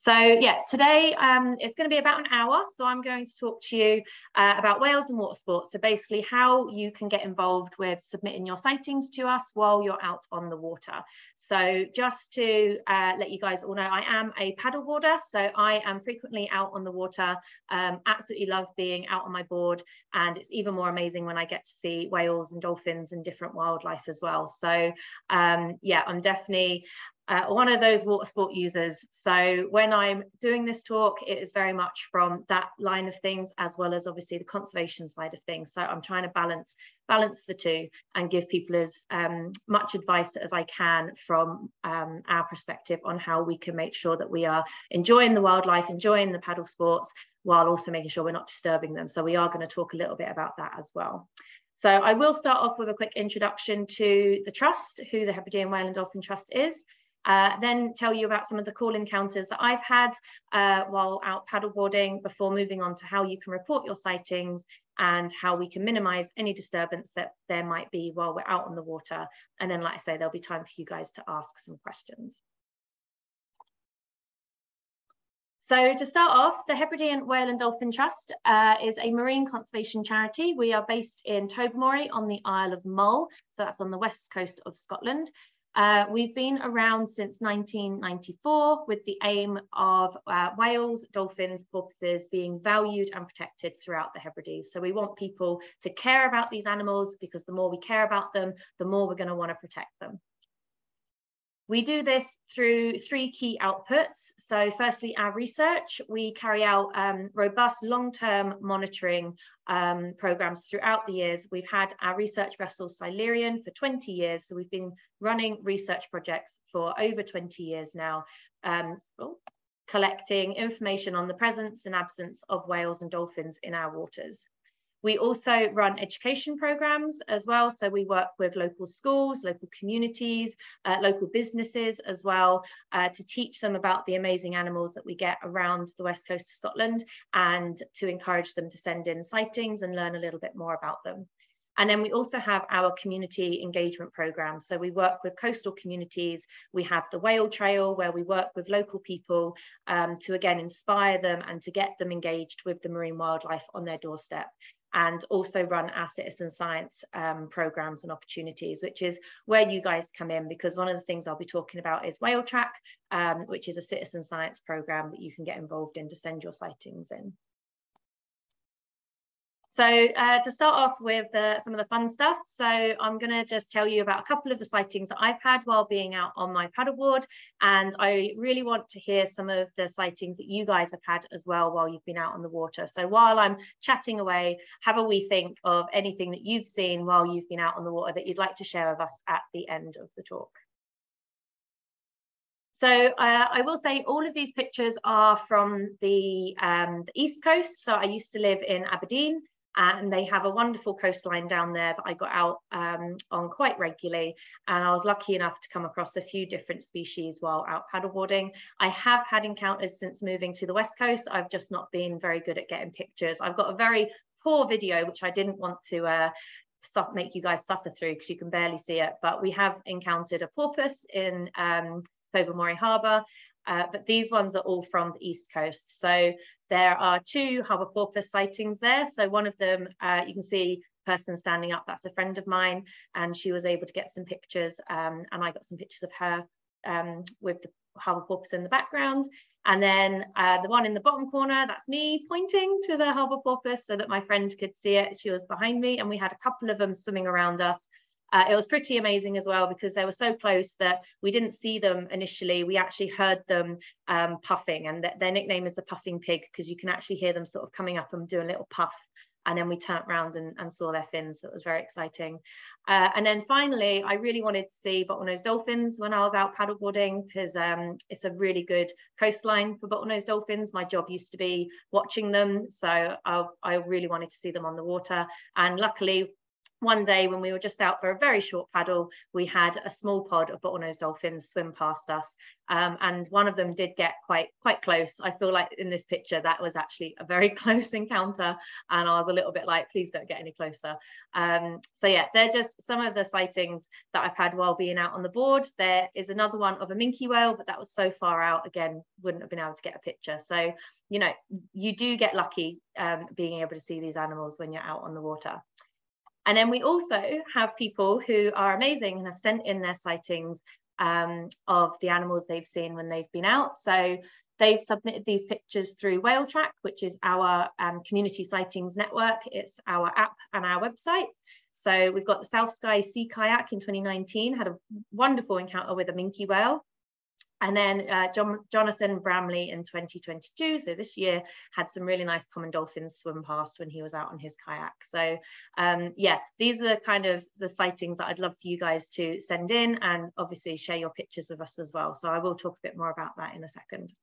So yeah, today it's going to be about an hour. So I'm going to talk to you about whales and water sports. So basically how you can get involved with submitting your sightings to us while you're out on the water. So just to let you guys all know, I am a paddleboarder. So I am frequently out on the water, absolutely love being out on my board. And it's even more amazing when I get to see whales and dolphins and different wildlife as well. So yeah, I'm definitely one of those water sport users. So when I'm doing this talk, it is very much from that line of things, as well as obviously the conservation side of things. So I'm trying to balance the two and give people as much advice as I can from our perspective on how we can make sure that we are enjoying the wildlife, enjoying the paddle sports, while also making sure we're not disturbing them. So we are going to talk a little bit about that as well. So I will start off with a quick introduction to the Trust, who the Hebridean Whale and Dolphin Trust is. Then tell you about some of the cool encounters that I've had while out paddleboarding, before moving on to how you can report your sightings and how we can minimise any disturbance that there might be while we're out on the water. And then, like I say, there'll be time for you guys to ask some questions. So to start off, the Hebridean Whale and Dolphin Trust is a marine conservation charity. We are based in Tobermory on the Isle of Mull, so that's on the west coast of Scotland. We've been around since 1994 with the aim of whales, dolphins, porpoises being valued and protected throughout the Hebrides. So we want people to care about these animals, because the more we care about them, the more we're going to want to protect them. We do this through three key outputs. So firstly, our research. We carry out robust long-term monitoring programs throughout the years. We've had our research vessel Silurian for 20 years. So we've been running research projects for over 20 years now, collecting information on the presence and absence of whales and dolphins in our waters. We also run education programs as well. So we work with local schools, local communities, local businesses as well, to teach them about the amazing animals that we get around the west coast of Scotland, and to encourage them to send in sightings and learn a little bit more about them. And then we also have our community engagement program. So we work with coastal communities. We have the Whale Trail, where we work with local people to again inspire them and to get them engaged with the marine wildlife on their doorstep. And also run our citizen science programs and opportunities, which is where you guys come in, because one of the things I'll be talking about is Whale Track, which is a citizen science program that you can get involved in to send your sightings in. So to start off with some of the fun stuff, so I'm going to just tell you about a couple of the sightings that I've had while being out on my paddleboard, and I really want to hear some of the sightings that you guys have had as well while you've been out on the water. So while I'm chatting away, have a wee think of anything that you've seen while you've been out on the water that you'd like to share with us at the end of the talk. So I will say all of these pictures are from the East Coast. So I used to live in Aberdeen, and they have a wonderful coastline down there that I got out on quite regularly. And I was lucky enough to come across a few different species while out paddleboarding. I have had encounters since moving to the West Coast. I've just not been very good at getting pictures. I've got a very poor video, which I didn't want to make you guys suffer through, because you can barely see it. But we have encountered a porpoise in Tobermory Harbour. But these ones are all from the East Coast. So there are two harbour porpoise sightings there. So one of them, you can see the person standing up, that's a friend of mine, and she was able to get some pictures, and I got some pictures of her with the harbour porpoise in the background. And then the one in the bottom corner, that's me pointing to the harbour porpoise so that my friend could see it. She was behind me, and we had a couple of them swimming around us. It was pretty amazing as well, because they were so close that we didn't see them initially. We actually heard them puffing, and their nickname is the puffing pig, because you can actually hear them sort of coming up and doing a little puff. And then we turned around and saw their fins. So it was very exciting. And then finally, I really wanted to see bottlenose dolphins when I was out paddleboarding, because it's a really good coastline for bottlenose dolphins. My job used to be watching them. So I really wanted to see them on the water. And luckily, one day when we were just out for a very short paddle, we had a small pod of bottlenose dolphins swim past us, and one of them did get quite close. I feel like in this picture that was actually a very close encounter, and I was a little bit like, please don't get any closer. So yeah, they're just some of the sightings that I've had while being out on the board. There is another one of a minke whale, but that was so far out, again, wouldn't have been able to get a picture. So, you know, you do get lucky being able to see these animals when you're out on the water. And then we also have people who are amazing and have sent in their sightings of the animals they've seen when they've been out. So they've submitted these pictures through Whale Track, which is our community sightings network. It's our app and our website. So we've got the South Skye Sea Kayak in 2019, had a wonderful encounter with a minke whale. And then Jonathan Bramley in 2022, so this year, had some really nice common dolphins swim past when he was out on his kayak. So yeah, these are kind of the sightings that I'd love for you guys to send in, and obviously share your pictures with us as well. So I will talk a bit more about that in a second.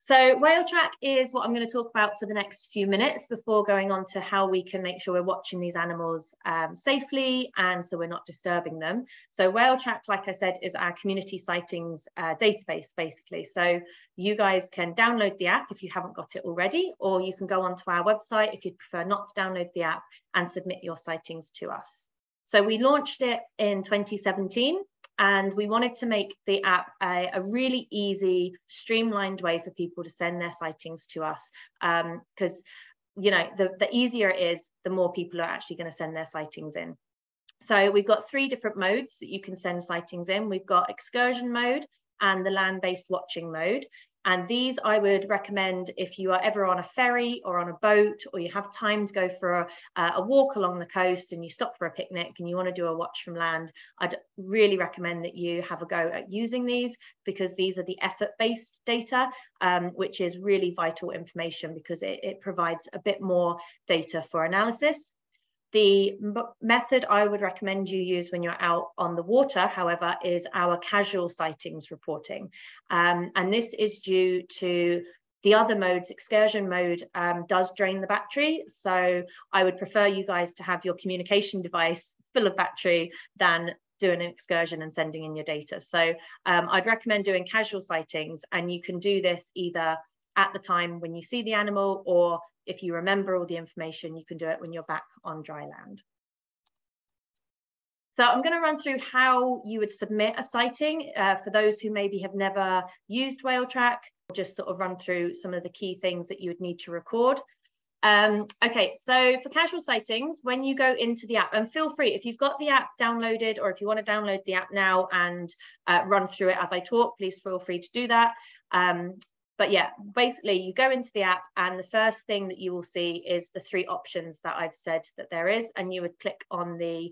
So Whale Track is what I'm going to talk about for the next few minutes before going on to how we can make sure we're watching these animals safely and so we're not disturbing them. So Whale Track, like I said, is our community sightings database, basically. So you guys can download the app if you haven't got it already, or you can go onto our website if you'd prefer not to download the app and submit your sightings to us. So we launched it in 2017. And we wanted to make the app a really easy, streamlined way for people to send their sightings to us. Because, you know, the easier it is, the more people are actually going to send their sightings in. So we've got 3 different modes that you can send sightings in. We've got excursion mode and the land-based watching mode. And these I would recommend if you are ever on a ferry or on a boat, or you have time to go for a walk along the coast and you stop for a picnic and you want to do a watch from land. I'd really recommend that you have a go at using these, because these are the effort-based data, which is really vital information because it provides a bit more data for analysis. The method I would recommend you use when you're out on the water, however, is our casual sightings reporting. And this is due to the other modes. Excursion mode does drain the battery. So I would prefer you guys to have your communication device full of battery than doing an excursion and sending in your data. So I'd recommend doing casual sightings, and you can do this either at the time when you see the animal, or if you remember all the information, you can do it when you're back on dry land. So I'm going to run through how you would submit a sighting for those who maybe have never used Whale Track, or just sort of run through some of the key things that you would need to record. Okay, so for casual sightings, when you go into the app, and feel free, if you've got the app downloaded, or if you want to download the app now and run through it as I talk, please feel free to do that. But yeah, basically you go into the app, and the first thing that you will see is the 3 options that I've said that there is, and you would click on the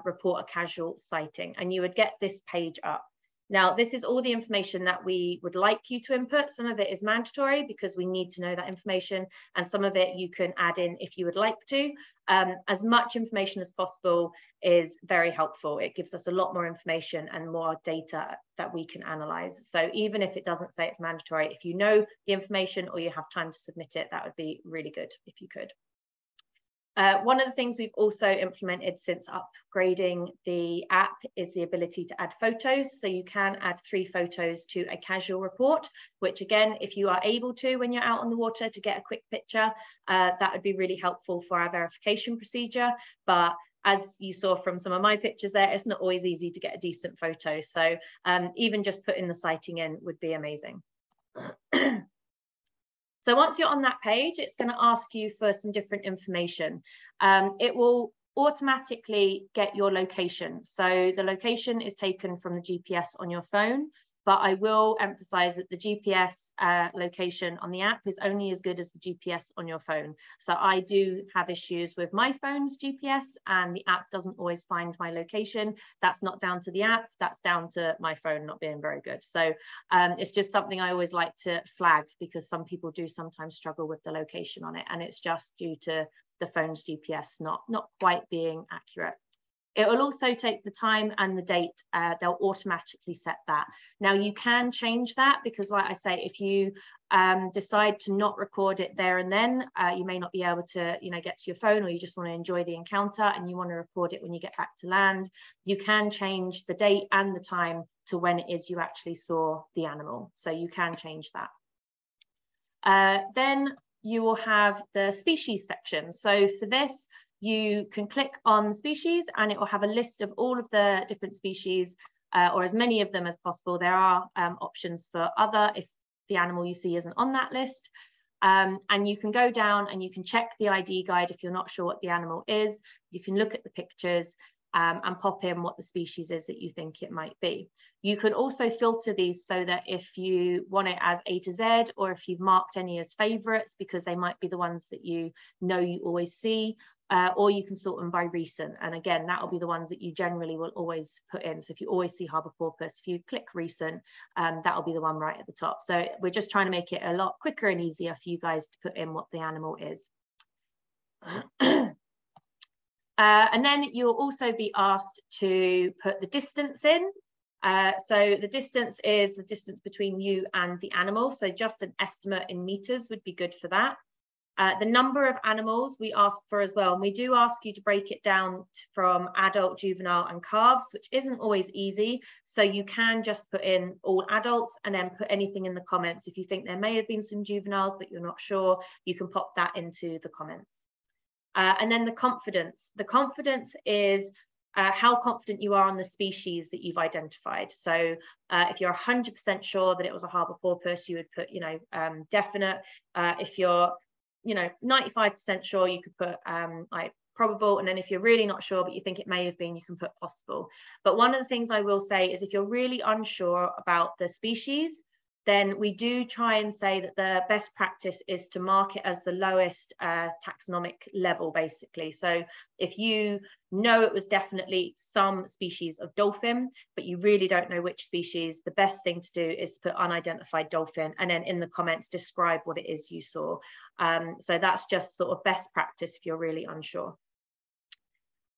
report a casual sighting, and you would get this page up. Now, this is all the information that we would like you to input. Some of it is mandatory because we need to know that information, and some of it you can add in if you would like to. As much information as possible is very helpful. It gives us a lot more information and more data that we can analyze. So even if it doesn't say it's mandatory, if you know the information or you have time to submit it, that would be really good if you could. One of the things we've also implemented since upgrading the app is the ability to add photos. So you can add 3 photos to a casual report, which again, if you are able to, when you're out on the water, to get a quick picture, that would be really helpful for our verification procedure. But as you saw from some of my pictures there, it's not always easy to get a decent photo. So even just putting the sighting in would be amazing. So once you're on that page, it's going to ask you for some different information. It will automatically get your location. So the location is taken from the GPS on your phone, but I will emphasize that the GPS location on the app is only as good as the GPS on your phone. So I do have issues with my phone's GPS, and the app doesn't always find my location. That's not down to the app, that's down to my phone not being very good. So it's just something I always like to flag, because some people do sometimes struggle with the location on it, and it's just due to the phone's GPS not quite being accurate. It will also take the time and the date. They'll automatically set that. Now you can change that, because like I say, if you decide to not record it there and then, you may not be able to, get to your phone, or you just want to enjoy the encounter and you want to record it when you get back to land, you can change the date and the time to when it is you actually saw the animal. So you can change that. Then you will have the species section. So for this, you can click on species and it will have a list of all of the different species, or as many of them as possible. There are options for other if the animal you see isn't on that list. And you can go down and you can check the ID guide if you're not sure what the animal is. You can look at the pictures and pop in what the species is that you think it might be. You can also filter these so that if you want it as A to Z, or if you've marked any as favorites because they might be the ones that you always see, or you can sort them by recent. And again, that will be the ones that you generally will always put in. So if you always see Harbour porpoise, if you click recent, that will be the one right at the top. So we're just trying to make it a lot quicker and easier for you guys to put in what the animal is. And then you'll also be asked to put the distance in. So the distance is the distance between you and the animal. So just an estimate in meters would be good for that. The number of animals we ask for as well. And we do ask you to break it down from adult, juvenile and calves, which isn't always easy. So you can just put in all adults and then put anything in the comments. If you think there may have been some juveniles, but you're not sure, you can pop that into the comments. And then the confidence. The confidence is how confident you are on the species that you've identified. So if you're 100% sure that it was a Harbour porpoise, you would put, definite. If you're, 95% sure, you could put like probable. And then if you're really not sure, but you think it may have been, you can put possible. But one of the things I will say is if you're really unsure about the species, then we do try and say that the best practice is to mark it as the lowest taxonomic level, basically. So if you know it was definitely some species of dolphin, but you really don't know which species, the best thing to do is to put unidentified dolphin and then in the comments describe what it is you saw. So that's just sort of best practice if you're really unsure.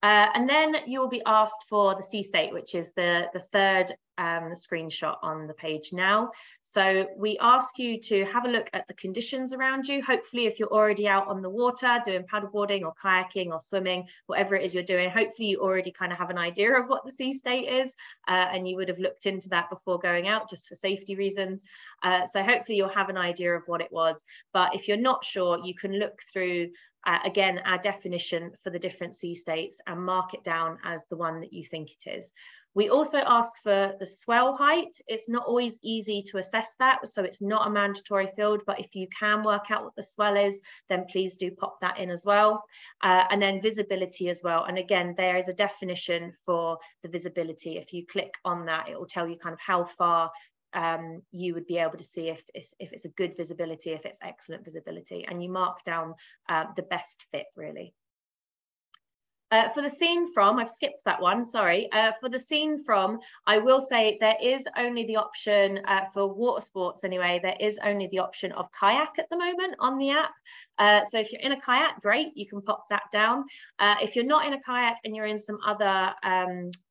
And then you'll be asked for the sea state, which is the third screenshot on the page now. So we ask you to have a look at the conditions around you. Hopefully, if you're already out on the water doing paddleboarding or kayaking or swimming, whatever it is you're doing, hopefully you already kind of have an idea of what the sea state is, and you would have looked into that before going out just for safety reasons. So hopefully you'll have an idea of what it was. But if you're not sure, you can look through again, our definition for the different sea states and mark it down as the one that you think it is. We also ask for the swell height. It's not always easy to assess that, so it's not a mandatory field, but if you can work out what the swell is, then please do pop that in as well. And then visibility as well. And again, there is a definition for the visibility. If you click on that, it will tell you kind of how far you would be able to see if it's a good visibility, if it's excellent visibility, and you mark down the best fit really. For the seen from, I've skipped that one, sorry. For the seen from, I will say there is only the option for water sports anyway, there is only the option of kayak at the moment on the app. So if you're in a kayak, great, you can pop that down. If you're not in a kayak and you're in some other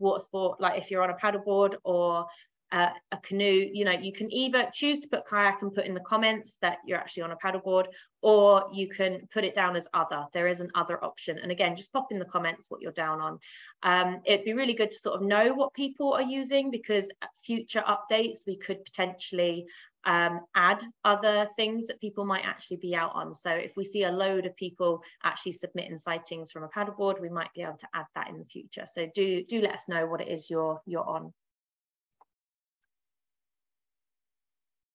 water sport, like if you're on a paddleboard or a canoe, you can either choose to put kayak and put in the comments that you're actually on a paddleboard, or you can put it down as other. There is an other option, and again, just pop in the comments what you're down on. It'd be really good to sort of know what people are using, because at future updates we could potentially add other things that people might actually be out on. So if we see a load of people actually submitting sightings from a paddleboard, we might be able to add that in the future. So do let us know what it is you're on.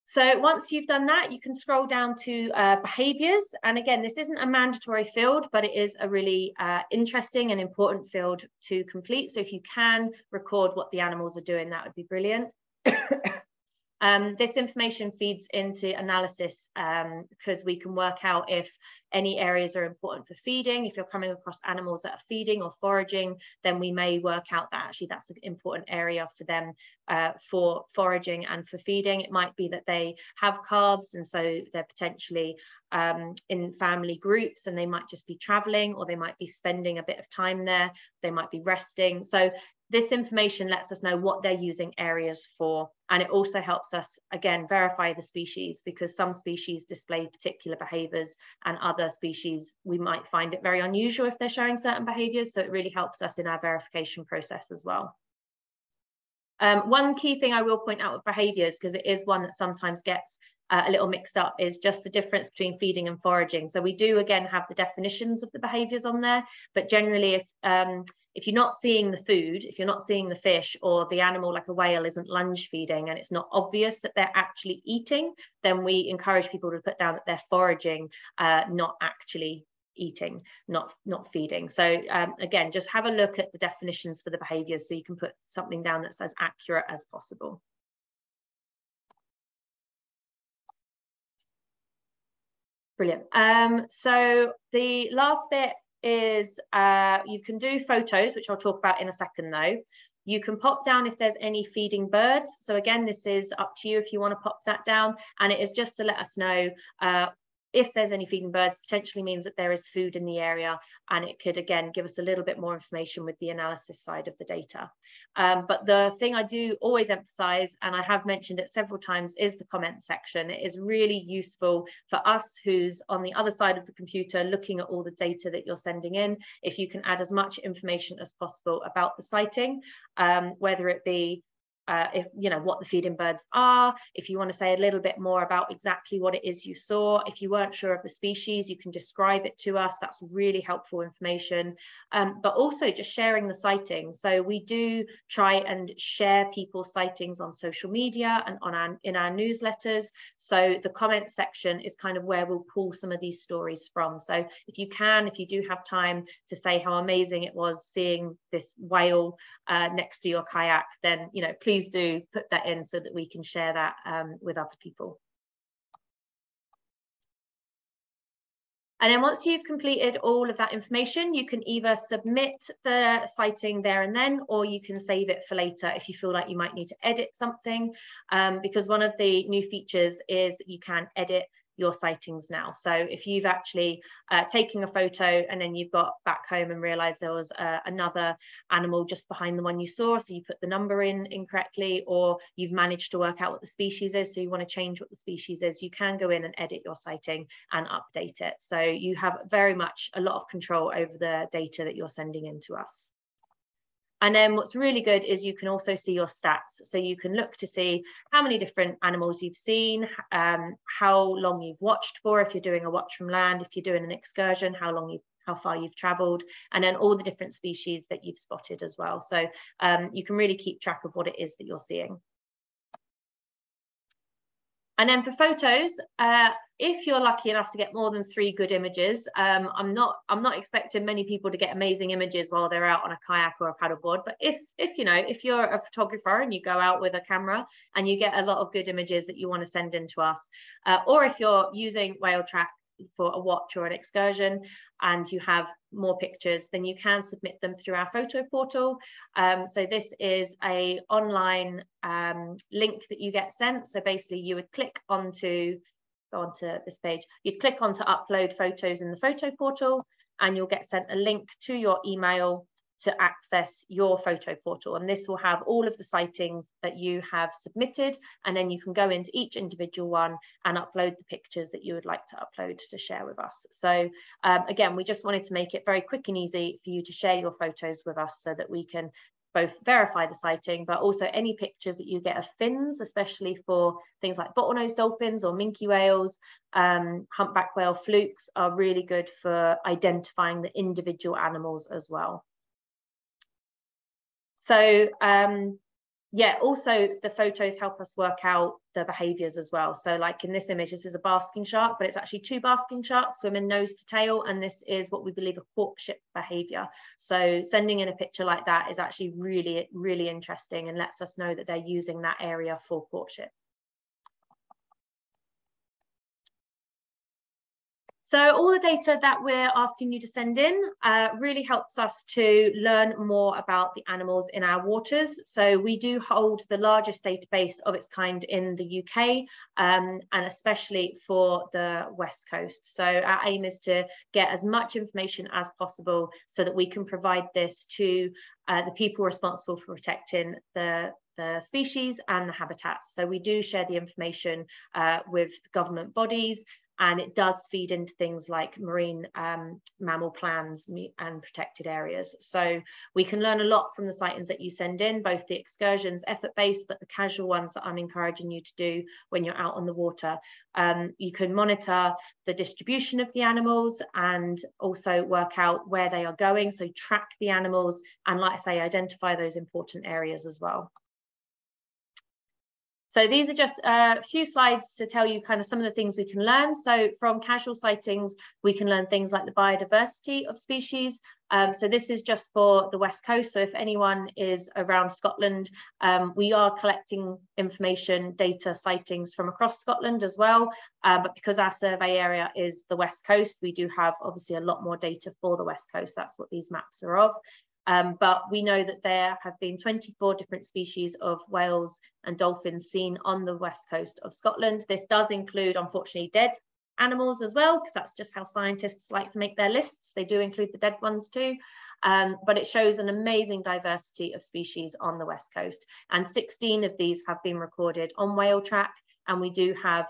So once you've done that, you can scroll down to behaviours. And again, this isn't a mandatory field, but it is a really interesting and important field to complete. So if you can record what the animals are doing, that would be brilliant. This information feeds into analysis because we can work out if any areas are important for feeding. If you're coming across animals that are feeding or foraging, then we may work out that actually that's an important area for them for foraging and for feeding. It might be that they have calves, and so they're potentially in family groups, and they might just be traveling, or they might be spending a bit of time there. They might be resting. So This information lets us know what they're using areas for, and it also helps us, again, verify the species, because some species display particular behaviours and other species, we might find it very unusual if they're showing certain behaviours, so it really helps us in our verification process as well. One key thing I will point out with behaviours, because it is one that sometimes gets a little mixed up, is just the difference between feeding and foraging. So we do, again, have the definitions of the behaviours on there, but generally if you're not seeing the food, if you're not seeing the fish, or the animal like a whale isn't lunge feeding and it's not obvious that they're actually eating, then we encourage people to put down that they're foraging, not actually eating, not feeding. So again, just have a look at the definitions for the behaviours so you can put something down that's as accurate as possible. Brilliant. So the last bit is you can do photos, which I'll talk about in a second though. You can pop down if there's any feeding birds. So again, this is up to you if you want to pop that down, and it is just to let us know if there's any feeding birds. Potentially means that there is food in the area, and it could again give us a little bit more information with the analysis side of the data. But the thing I do always emphasize, and I have mentioned it several times, is the comment section. It is really useful for us who's on the other side of the computer looking at all the data that you're sending in. If you can add as much information as possible about the sighting, whether it be if you know what the feeding birds are, if you want to say a little bit more about exactly what it is you saw, if you weren't sure of the species, you can describe it to us. That's really helpful information. But also just sharing the sighting. So we do try and share people's sightings on social media and in our newsletters. So the comment section is kind of where we'll pull some of these stories from. So if you do have time to say how amazing it was seeing this whale next to your kayak, then please do put that in so that we can share that with other people. And then once you've completed all of that information, you can either submit the sighting there and then, or you can save it for later if you feel like you might need to edit something, because one of the new features is that you can edit your sightings now. So if you've actually taken a photo and then you've got back home and realized there was another animal just behind the one you saw, so you put the number in incorrectly, or you've managed to work out what the species is, so you want to change what the species is, you can go in and edit your sighting and update it. So you have very much a lot of control over the data that you're sending in to us. And then what's really good is you can also see your stats. So you can look to see how many different animals you've seen, how long you've watched for, if you're doing a watch from land, if you're doing an excursion, how far you've traveled, and then all the different species that you've spotted as well. So you can really keep track of what it is that you're seeing. And then for photos, if you're lucky enough to get more than 3 good images, I'm not expecting many people to get amazing images while they're out on a kayak or a paddleboard. But if you're a photographer and you go out with a camera and you get a lot of good images that you want to send in to us, or if you're using WhaleTrack for a watch or an excursion and you have more pictures, then you can submit them through our photo portal. So this is a online link that you get sent. So basically you would go onto this page, you'd click onto upload photos in the photo portal, and you'll get sent a link to your email to access your photo portal, and this will have all of the sightings that you have submitted, and then you can go into each individual one and upload the pictures that you would like to upload to share with us. So again, we just wanted to make it very quick and easy for you to share your photos with us so that we can both verify the sighting, but also any pictures that you get of fins, especially for things like bottlenose dolphins or minke whales, humpback whale flukes, are really good for identifying the individual animals as well. So yeah, also the photos help us work out the behaviors as well. So like in this image, this is a basking shark, but it's actually 2 basking sharks swimming nose to tail, and this is what we believe a courtship behavior. So sending in a picture like that is actually really, really interesting and lets us know that they're using that area for courtship. So all the data that we're asking you to send in really helps us to learn more about the animals in our waters. So we do hold the largest database of its kind in the UK, and especially for the West Coast. So our aim is to get as much information as possible so that we can provide this to the people responsible for protecting the species and the habitats. So we do share the information with government bodies, and it does feed into things like marine mammal plans and protected areas. So we can learn a lot from the sightings that you send in, both the excursions, effort-based, but the casual ones that I'm encouraging you to do when you're out on the water. You can monitor the distribution of the animals and also work out where they are going. So track the animals and, like I say, identify those important areas as well. So these are just a few slides to tell you kind of some of the things we can learn. So from casual sightings, we can learn things like the biodiversity of species. So this is just for the West Coast. So if anyone is around Scotland, we are collecting information, data, sightings from across Scotland as well. But because our survey area is the West Coast, we do have obviously a lot more data for the West Coast. That's what these maps are of. But we know that there have been 24 different species of whales and dolphins seen on the west coast of Scotland. This does include, unfortunately, dead animals as well, because that's just how scientists like to make their lists. They do include the dead ones too. But it shows an amazing diversity of species on the west coast. And 16 of these have been recorded on Whale Track, and we do have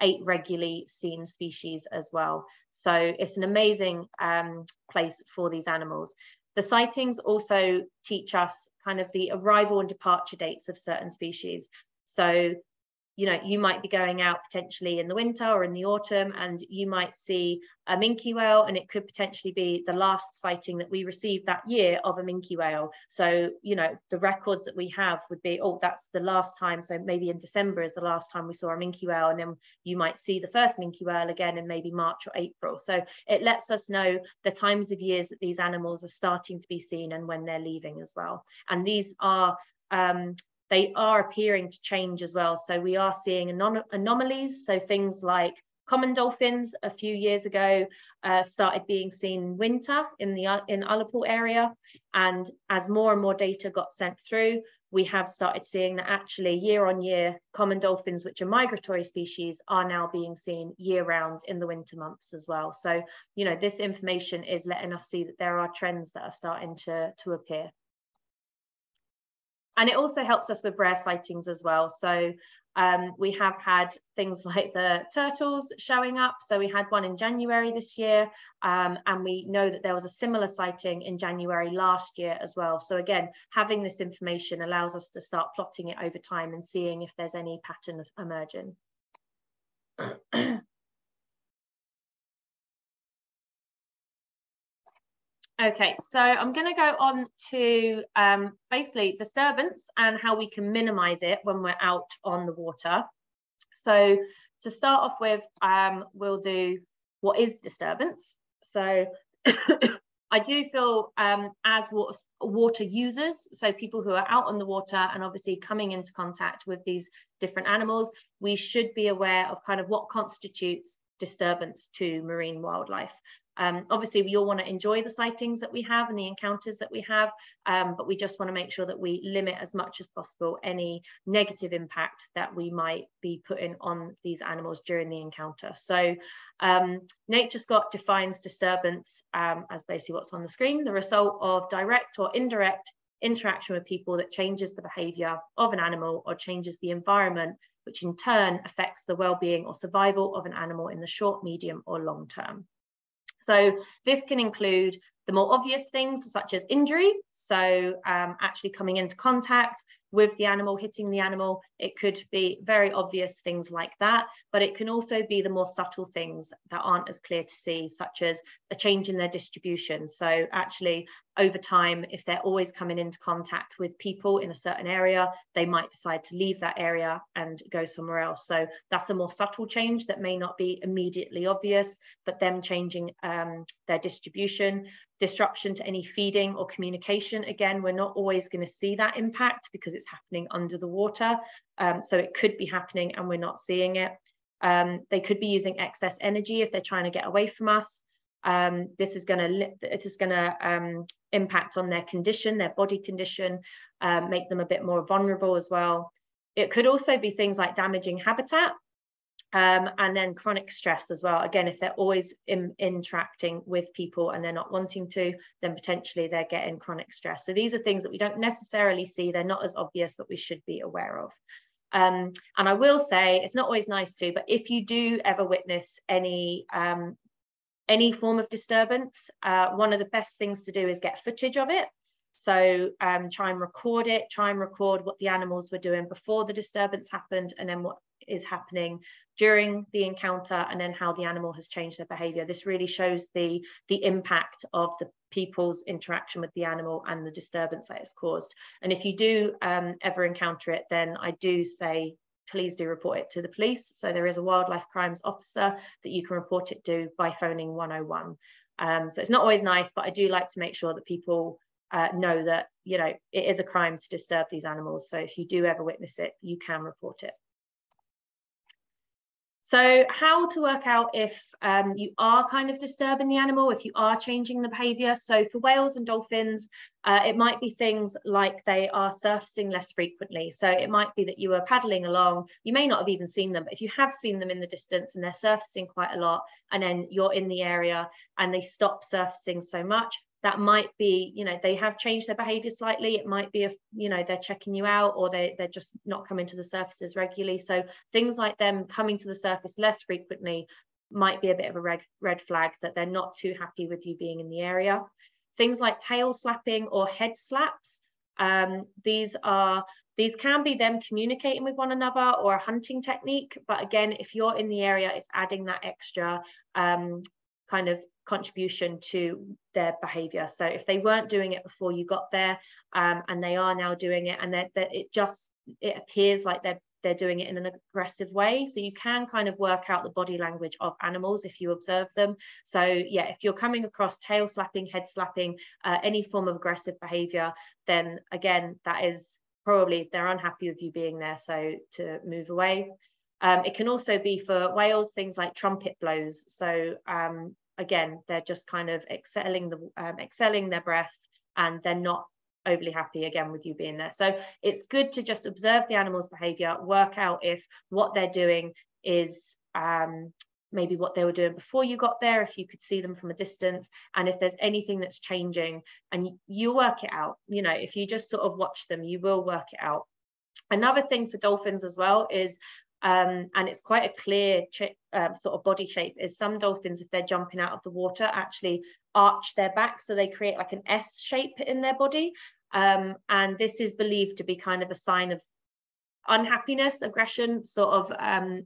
8 regularly seen species as well. So it's an amazing place for these animals. The sightings also teach us kind of the arrival and departure dates of certain species. So, you know, you might be going out potentially in the winter or in the autumn, and you might see a minke whale, and it could potentially be the last sighting that we received that year of a minke whale. So, you know, the records that we have would be, oh, that's the last time. So maybe in December is the last time we saw a minke whale, and then you might see the first minke whale again in maybe March or April. So it lets us know the times of years that these animals are starting to be seen and when they're leaving as well. And these are they are appearing to change as well. So we are seeing anomalies. So things like common dolphins a few years ago started being seen in winter in Ullapool area. And as more and more data got sent through, we have started seeing that actually year on year, common dolphins, which are migratory species, are now being seen year round in the winter months as well. So, you know, this information is letting us see that there are trends that are starting to appear. And it also helps us with rare sightings as well. So we have had things like the turtles showing up. So we had one in January this year, and we know that there was a similar sighting in January last year as well. So again, having this information allows us to start plotting it over time and seeing if there's any pattern emerging. Okay, so I'm going to go on to basically disturbance and how we can minimize it when we're out on the water. So to start off with, we'll do what is disturbance. So I do feel as water users, so people who are out on the water and obviously coming into contact with these different animals, we should be aware of kind of what constitutes disturbance to marine wildlife. Obviously, we all want to enjoy the sightings that we have and the encounters that we have, but we just want to make sure that we limit as much as possible any negative impact that we might be putting on these animals during the encounter. So NatureScot defines disturbance as basically what's on the screen, the result of direct or indirect interaction with people that changes the behavior of an animal or changes the environment, which in turn affects the well-being or survival of an animal in the short, medium, or long term. So this can include the more obvious things such as injury. So actually coming into contact with the animal, hitting the animal, it could be very obvious things like that, but it can also be the more subtle things that aren't as clear to see, such as a change in their distribution. So actually over time, if they're always coming into contact with people in a certain area, they might decide to leave that area and go somewhere else. So that's a more subtle change that may not be immediately obvious, but them changing their distribution. Disruption to any feeding or communication, again, we're not always going to see that impact because it's happening under the water. So it could be happening and we're not seeing it. They could be using excess energy if they're trying to get away from us. This is going to impact on their condition, their body condition, make them a bit more vulnerable as well. It could also be things like damaging habitat, and then chronic stress as well. Again, if they're always interacting with people and they're not wanting to, then potentially they're getting chronic stress. So these are things that we don't necessarily see. They're not as obvious, but we should be aware of. And I will say, it's not always nice to, but if you do ever witness any form of disturbance, one of the best things to do is get footage of it. So try and record it, try and record what the animals were doing before the disturbance happened, and then what is happening during the encounter, and then how the animal has changed their behavior. This really shows the impact of the people's interaction with the animal and the disturbance that it's caused. And if you do ever encounter it, then I do say, please do report it to the police. So there is a wildlife crimes officer that you can report it to by phoning 101. So it's not always nice, but I do like to make sure that people know that, you know, it is a crime to disturb these animals. So if you do ever witness it, you can report it. So how to work out if you are kind of disturbing the animal, if you are changing the behavior. So for whales and dolphins, it might be things like they are surfacing less frequently. So it might be that you are paddling along, you may not have even seen them, but if you have seen them in the distance and they're surfacing quite a lot, and then you're in the area and they stop surfacing so much, that might be, you know, they have changed their behavior slightly. It might be, if, you know, they're checking you out, or they're just not coming to the surfaces regularly. So things like them coming to the surface less frequently might be a bit of a red flag that they're not too happy with you being in the area. Things like tail slapping or head slaps. These can be them communicating with one another, or a hunting technique. But again, if you're in the area, it's adding that extra kind of contribution to their behavior. So if they weren't doing it before you got there, and they are now doing it, and it appears like they're doing it in an aggressive way. So you can kind of work out the body language of animals if you observe them. So yeah, if you're coming across tail slapping, head slapping, any form of aggressive behavior, then again, that is probably they're unhappy with you being there, so to move away. It can also be for whales, things like trumpet blows. So again, they're just kind of exhaling their breath, and they're not overly happy again with you being there. So it's good to just observe the animal's behavior, work out if what they're doing is maybe what they were doing before you got there, if you could see them from a distance, and if there's anything that's changing, and you work it out. You know, if you just sort of watch them, you will work it out. Another thing for dolphins as well is, and it's quite a clear sort of body shape, is some dolphins, if they're jumping out of the water, actually arch their back, so they create like an S shape in their body, and this is believed to be kind of a sign of unhappiness, aggression, sort of.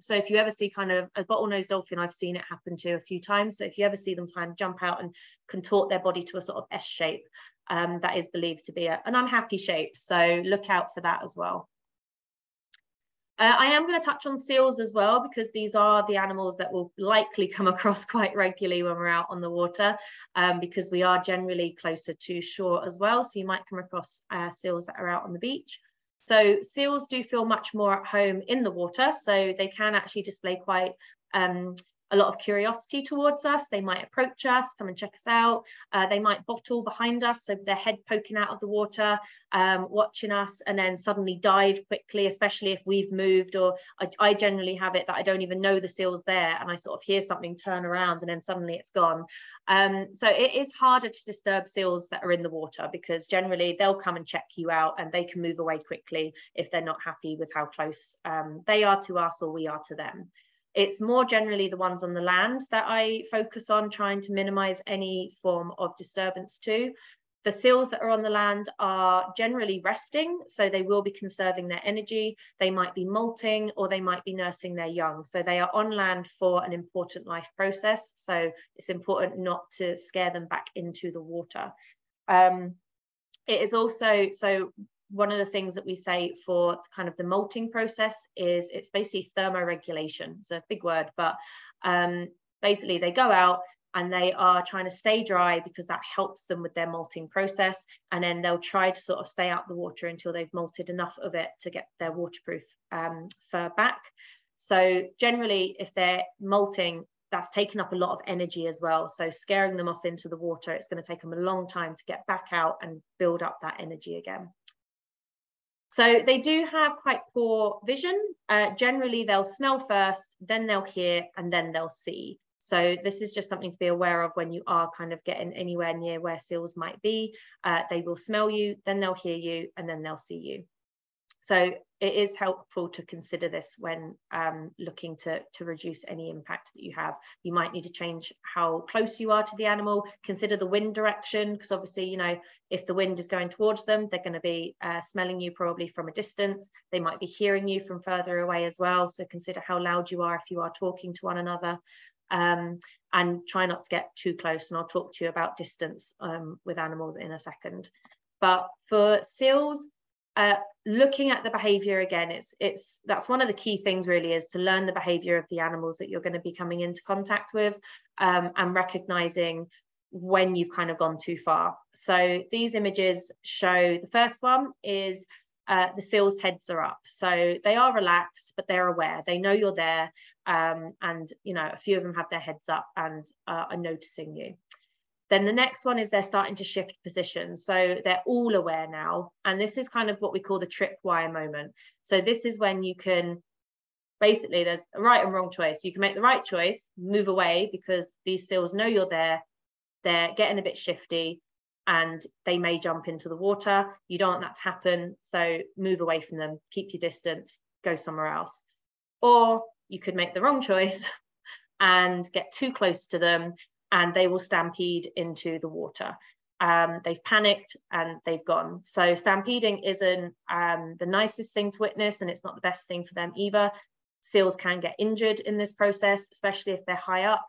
So if you ever see kind of a bottlenose dolphin, I've seen it happen to a few times. So if you ever see them try and jump out and contort their body to a sort of S shape, that is believed to be an unhappy shape. So look out for that as well. I am going to touch on seals as well, because these are the animals that will likely come across quite regularly when we're out on the water, because we are generally closer to shore as well. So you might come across seals that are out on the beach. So seals do feel much more at home in the water, so they can actually display quite a lot of curiosity towards us. They might approach us, come and check us out. They might bottle behind us, so their head poking out of the water, watching us, and then suddenly dive quickly, especially if we've moved. Or I generally have it that I don't even know the seal's there, and I sort of hear something turn around and then suddenly it's gone. So it is harder to disturb seals that are in the water, because generally they'll come and check you out, and they can move away quickly if they're not happy with how close they are to us or we are to them. It's more generally the ones on the land that I focus on, trying to minimize any form of disturbance to. The seals that are on the land are generally resting, so they will be conserving their energy. They might be molting, or they might be nursing their young. So they are on land for an important life process. So it's important not to scare them back into the water. It is also, so one of the things that we say for kind of the molting process is it's basically thermoregulation. It's a big word, but basically they go out and they are trying to stay dry, because that helps them with their molting process. And then they'll try to sort of stay out the water until they've molted enough of it to get their waterproof fur back. So generally, if they're molting, that's taken up a lot of energy as well. So scaring them off into the water, it's going to take them a long time to get back out and build up that energy again. So they do have quite poor vision. Generally, they'll smell first, then they'll hear, and then they'll see. So this is just something to be aware of when you are kind of getting anywhere near where seals might be. They will smell you, then they'll hear you, and then they'll see you. So it is helpful to consider this when looking to reduce any impact that you have. You might need to change how close you are to the animal. Consider the wind direction, because obviously, you know, if the wind is going towards them, they're going to be smelling you probably from a distance. They might be hearing you from further away as well. So consider how loud you are if you are talking to one another. And try not to get too close. And I'll talk to you about distance with animals in a second. But for seals, looking at the behavior again, that's one of the key things really, is to learn the behavior of the animals that you're going to be coming into contact with, and recognizing when you've kind of gone too far. So these images show, the first one is the seals' heads are up, so they are relaxed, but they're aware, they know you're there, and you know, a few of them have their heads up and are noticing you. Then the next one is they're starting to shift position. So they're all aware now. And this is kind of what we call the tripwire moment. So this is when you can, basically there's a right and wrong choice. You can make the right choice, move away, because these seals know you're there. They're getting a bit shifty and they may jump into the water. You don't want that to happen. So move away from them, keep your distance, go somewhere else. Or you could make the wrong choice and get too close to them, and they will stampede into the water. They've panicked and they've gone. So stampeding isn't the nicest thing to witness, and it's not the best thing for them either. Seals can get injured in this process, especially if they're high up.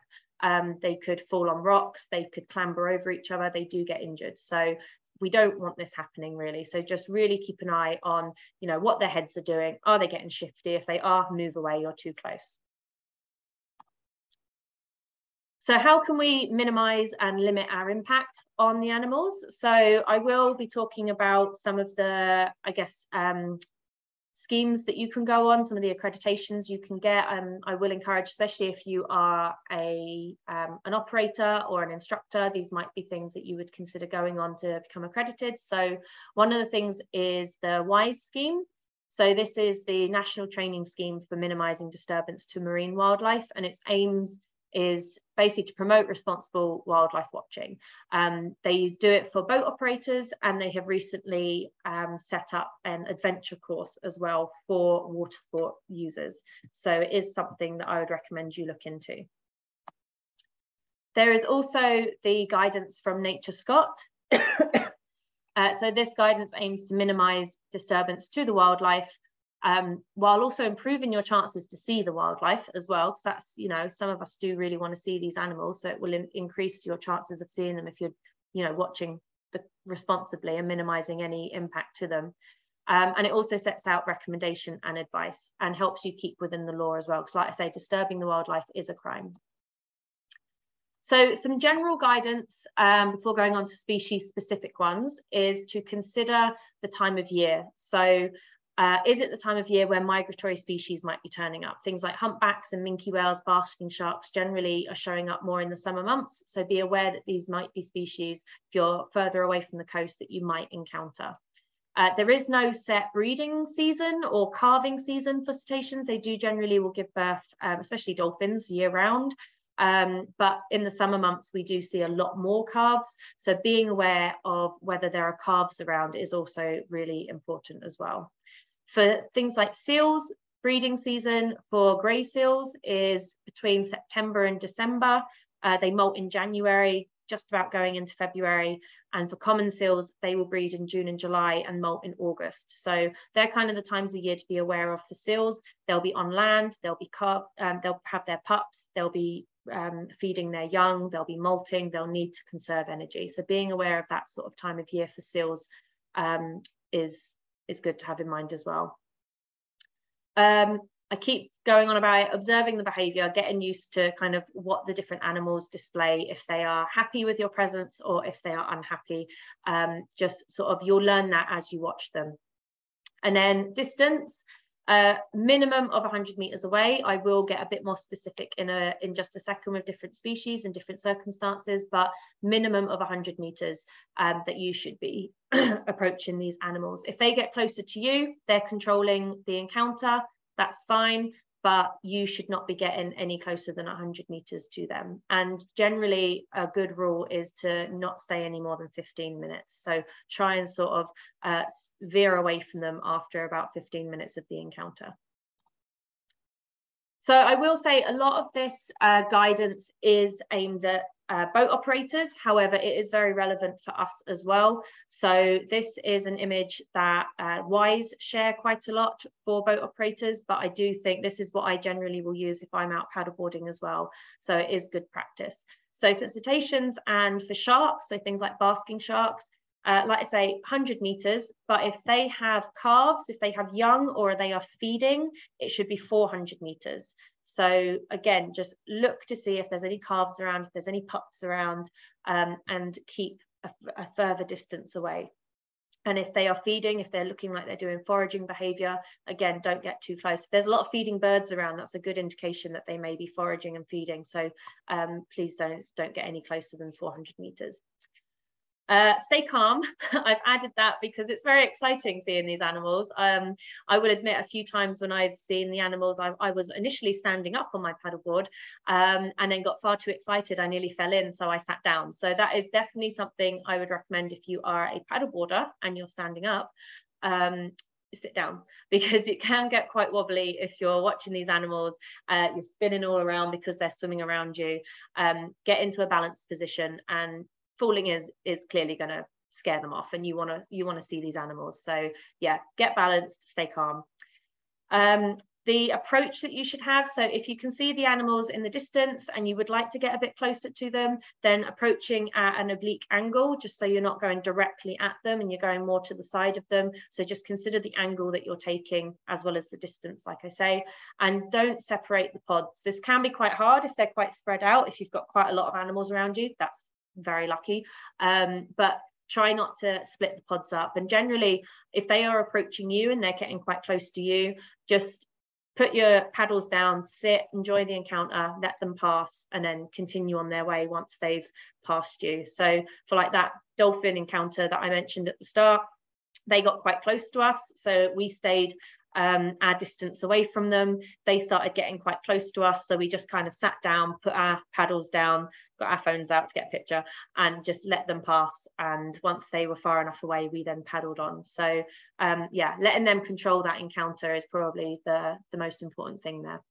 They could fall on rocks, they could clamber over each other, they do get injured. So we don't want this happening really. So just really keep an eye on, you know, what their heads are doing. Are they getting shifty? If they are, move away, you're too close. So how can we minimize and limit our impact on the animals? So I will be talking about some of the, I guess, schemes that you can go on, some of the accreditations you can get. I will encourage, especially if you are an operator or an instructor, these might be things that you would consider going on to become accredited. So one of the things is the WISE scheme. So this is the National Training Scheme for Minimizing Disturbance to Marine Wildlife, and its aims is basically to promote responsible wildlife watching. They do it for boat operators, and they have recently set up an adventure course as well for water sport users. So it is something that I would recommend you look into. There is also the guidance from NatureScot. So this guidance aims to minimize disturbance to the wildlife, while also improving your chances to see the wildlife as well, because that's, you know, some of us do really want to see these animals, so it will increase your chances of seeing them if you're, you know, watching responsibly and minimizing any impact to them. And it also sets out recommendation and advice and helps you keep within the law as well, because like I say, disturbing the wildlife is a crime. So some general guidance before going on to species specific ones is to consider the time of year. So is it the time of year where migratory species might be turning up? Things like humpbacks and minke whales, basking sharks generally are showing up more in the summer months. So be aware that these might be species, if you're further away from the coast, that you might encounter. There is no set breeding season or calving season for cetaceans. They do generally will give birth, especially dolphins, year round. But in the summer months, we do see a lot more calves. So being aware of whether there are calves around is also really important as well. For things like seals, breeding season for grey seals is between September and December. They molt in January, just about going into February. And for common seals, they will breed in June and July and molt in August. So they're kind of the times of year to be aware of for seals. They'll be on land, they'll have their pups, they'll be feeding their young, they'll be molting, they'll need to conserve energy. So being aware of that sort of time of year for seals is good to have in mind as well. I keep going on about it, observing the behavior, getting used to kind of what the different animals display, if they are happy with your presence or if they are unhappy. Just sort of, you'll learn that as you watch them. And then distance. Minimum of 100 meters away. I will get a bit more specific in just a second with different species and different circumstances, but minimum of 100 meters that you should be approaching these animals. If they get closer to you, they're controlling the encounter, that's fine, but you should not be getting any closer than 100 meters to them. And generally a good rule is to not stay any more than 15 minutes. So try and sort of veer away from them after about 15 minutes of the encounter. So I will say a lot of this guidance is aimed at boat operators. However, it is very relevant for us as well. So this is an image that WISE share quite a lot for boat operators, but I do think this is what I generally will use if I'm out paddleboarding as well. So it is good practice. So for cetaceans and for sharks, so things like basking sharks, like I say, 100 meters, but if they have calves, if they have young or they are feeding, it should be 400 meters. So again, just look to see if there's any calves around, if there's any pups around, and keep a further distance away. And if they are feeding, if they're looking like they're doing foraging behavior, again, don't get too close. If there's a lot of feeding birds around, that's a good indication that they may be foraging and feeding. So please don't get any closer than 400 meters. Stay calm. I've added that because it's very exciting seeing these animals. I will admit a few times when I've seen the animals, I was initially standing up on my paddleboard and then got far too excited. I nearly fell in, so I sat down. So that is definitely something I would recommend if you are a paddleboarder and you're standing up. Sit down, because it can get quite wobbly if you're watching these animals. You're spinning all around because they're swimming around you. Get into a balanced position, and falling is clearly going to scare them off, and you want to see these animals. So yeah, get balanced, stay calm. The approach that you should have, so if you can see the animals in the distance and you would like to get a bit closer to them, then approaching at an oblique angle, just so you're not going directly at them and you're going more to the side of them. So just consider the angle that you're taking as well as the distance, like I say, and don't separate the pods. This can be quite hard if they're quite spread out. If you've got quite a lot of animals around you, that's very lucky, but try not to split the pods up. And generally, if they are approaching you and they're getting quite close to you, just put your paddles down, sit, enjoy the encounter, let them pass, and then continue on their way once they've passed you. So for like that dolphin encounter that I mentioned at the start, they got quite close to us, so we stayed our distance away from them. They started getting quite close to us, so we just kind of sat down, put our paddles down, got our phones out to get a picture, and just let them pass. And once they were far enough away, we then paddled on. So yeah, letting them control that encounter is probably the most important thing there.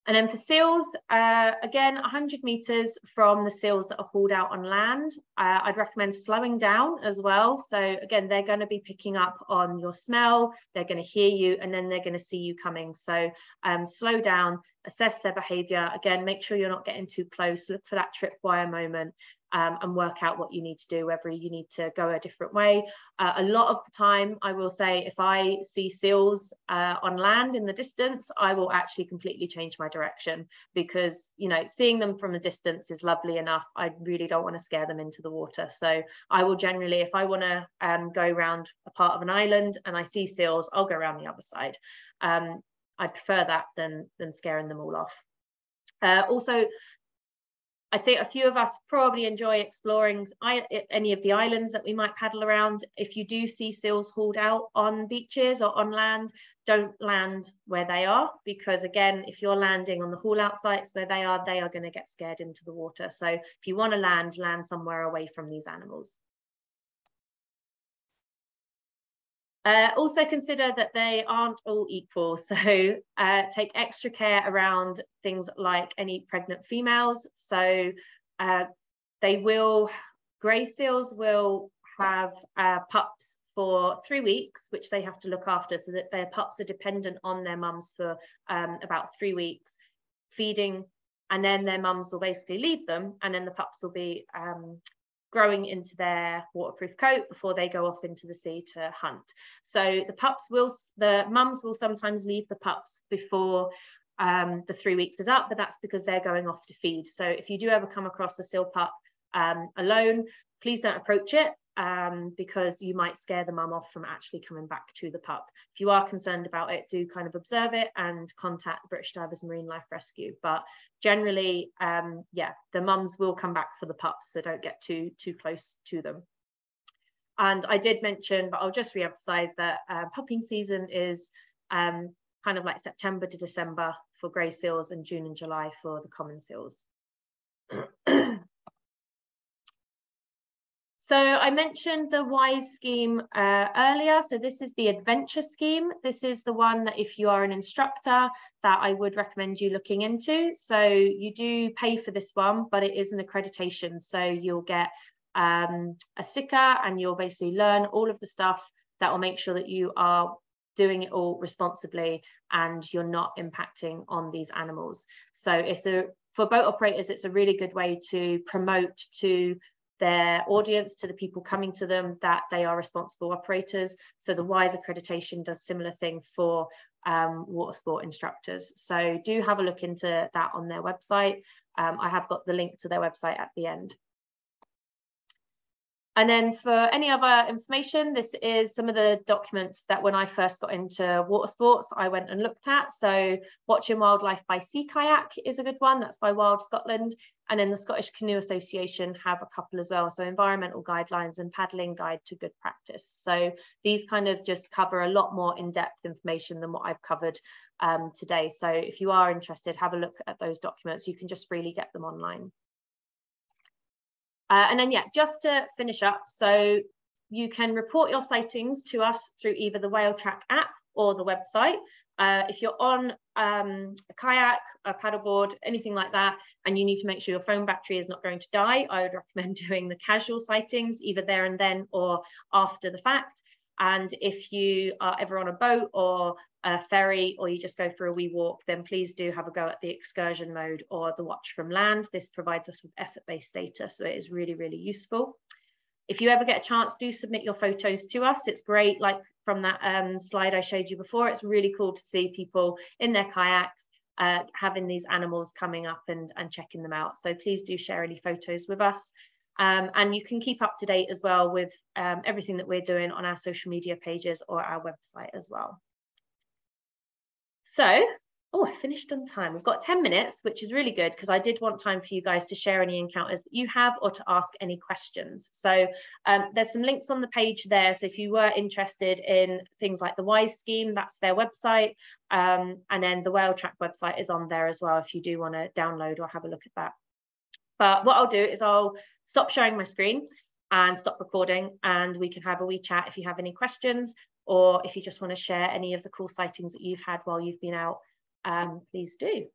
And then for seals, again, 100 meters from the seals that are hauled out on land, I'd recommend slowing down as well. So again, they're going to be picking up on your smell, they're going to hear you, and then they're going to see you coming. So slow down, assess their behavior. Again, make sure you're not getting too close, look for that tripwire moment. And work out what you need to do, whether you need to go a different way. A lot of the time, I will say, if I see seals on land in the distance, I will actually completely change my direction, because, you know, seeing them from a distance is lovely enough. I really don't want to scare them into the water. So I will generally, if I want to go around a part of an island and I see seals, I'll go around the other side. I prefer that than scaring them all off. Also, I think a few of us probably enjoy exploring any of the islands that we might paddle around. If you do see seals hauled out on beaches or on land, don't land where they are, because again, if you're landing on the haul out sites where they are going to get scared into the water. So if you want to land somewhere away from these animals. Also consider that they aren't all equal, so take extra care around things like any pregnant females. So grey seals will have pups for 3 weeks, which they have to look after, so that their pups are dependent on their mums for about 3 weeks, feeding, and then their mums will basically leave them, and then the pups will be growing into their waterproof coat before they go off into the sea to hunt. So the mums will sometimes leave the pups before the 3 weeks is up, but that's because they're going off to feed. So if you do ever come across a seal pup alone, please don't approach it. because you might scare the mum off from actually coming back to the pup. If you are concerned about it, do kind of observe it and contact the British Divers Marine Life Rescue. But generally, yeah, the mums will come back for the pups, so don't get too close to them. And I did mention, but I'll just re-emphasize that pupping season is kind of like September to December for grey seals and June and July for the common seals. So I mentioned the WISE scheme earlier. So this is the adventure scheme. This is the one that if you are an instructor that I would recommend you looking into. So you do pay for this one, but it is an accreditation. So you'll get a sticker and you'll basically learn all of the stuff that will make sure that you are doing it all responsibly and you're not impacting on these animals. So for boat operators, it's a really good way to promote to their audience, to the people coming to them, that they are responsible operators. So the WISE accreditation does similar thing for water sport instructors. So do have a look into that on their website. I have got the link to their website at the end. And then for any other information, this is some of the documents that when I first got into water sports, I went and looked at. So Watching Wildlife by Sea Kayak is a good one. That's by Wild Scotland. And then the Scottish Canoe Association have a couple as well. So Environmental Guidelines and Paddling Guide to Good Practice. So these kind of just cover a lot more in-depth information than what I've covered today. So if you are interested, have a look at those documents. You can just freely get them online. And then, yeah, just to finish up, so you can report your sightings to us through either the Whale Track app or the website. If you're on a kayak, a paddleboard, anything like that, and you need to make sure your phone battery is not going to die, I would recommend doing the casual sightings either there and then or after the fact. And if you are ever on a boat or a ferry, or you just go for a wee walk, then please do have a go at the excursion mode or the watch from land. This provides us with effort-based data, so it is really, really useful. If you ever get a chance, do submit your photos to us. It's great, like from that slide I showed you before, it's really cool to see people in their kayaks having these animals coming up and checking them out. So please do share any photos with us. And you can keep up to date as well with everything that we're doing on our social media pages or our website as well. So, oh, I finished on time. We've got 10 minutes, which is really good because I did want time for you guys to share any encounters that you have or to ask any questions. So there's some links on the page there. So if you were interested in things like the WISE scheme, that's their website. And then the Whale Track website is on there as well if you do want to download or have a look at that. But what I'll do is I'll stop sharing my screen and stop recording, and we can have a wee chat if you have any questions, or if you just want to share any of the cool sightings that you've had while you've been out, please do.